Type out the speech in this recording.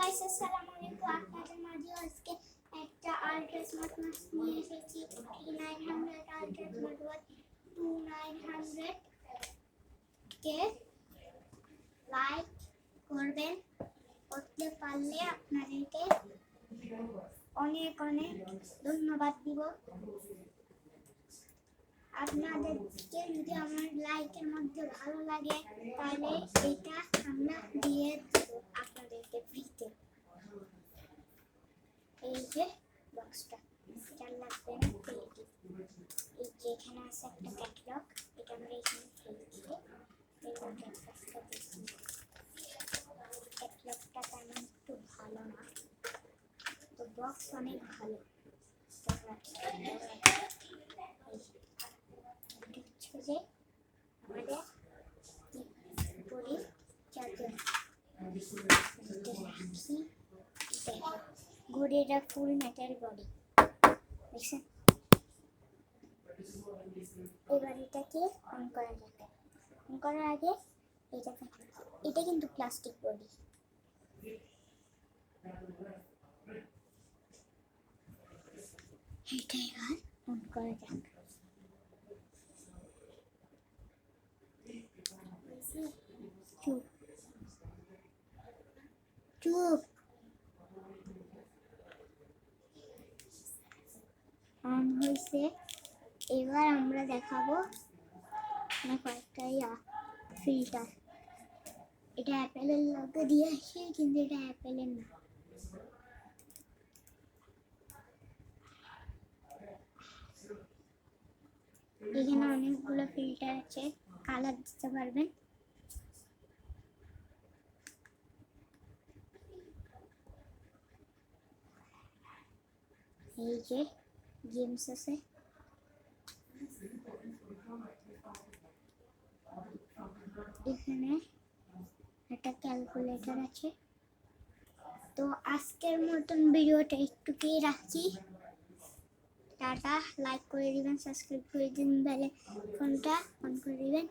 Guys আসসালামু আলাইকুম। আপনাদের মাঝে আজকে একটা আলট্রা স্মার্ট ওয়াচ নিয়ে এসেছি। 3900 আলট্রা স্মার্ট ওয়াচ 2900 কে লাইক করবেন। করতে পারলে আপনাদেরকে অনেক অনেক ধন্যবাদ দিব। আপনাদেরকে যদি আমার লাইকের মধ্যে ভালো লাগে তাহলে এটা আমরা দিয়ে দেব আপনাদেরকে ফ্রিতে। এই যে বক্সটা এটা লাগবে না, এই যে এখানে আছে একটা ক্যাটালগ, এটা আমরা এখানে ফেলছি। এই ক্যাটালগটা দেখি, ক্যাটালগটা তেমন একটু ভালো না, তো বক্স অনেক ভালো। যে আমাদের পরিচর্যা ঘড়িটা ফুল মেটাল বডি দেখছেন। এবার এটাকে অন করা যাবে। অন করার আগে এটা কিন্তু প্লাস্টিক বডি। এটা এবার অন করা যাক। চুপ চুপ অন হয়েছে। এবার আমরা দেখাবো কয়েকটা ফিল্টার। এটা অ্যাপেলের লগে দিয়ে আসে, কিন্তু এটা অ্যাপেলের না। এখানে অনেকগুলো ফিল্টার আছে, কালার দিতে পারবেন। এই যে গেমস আছে, এখানে একটা ক্যালকুলেটর আছে। তো আজকের মতন ভিডিওটা একটুকুই রাখছি। টাটা, লাইক করে দিবেন, সাবস্ক্রাইব করে দিন, বেল আইকনটা অন করে দিবেন।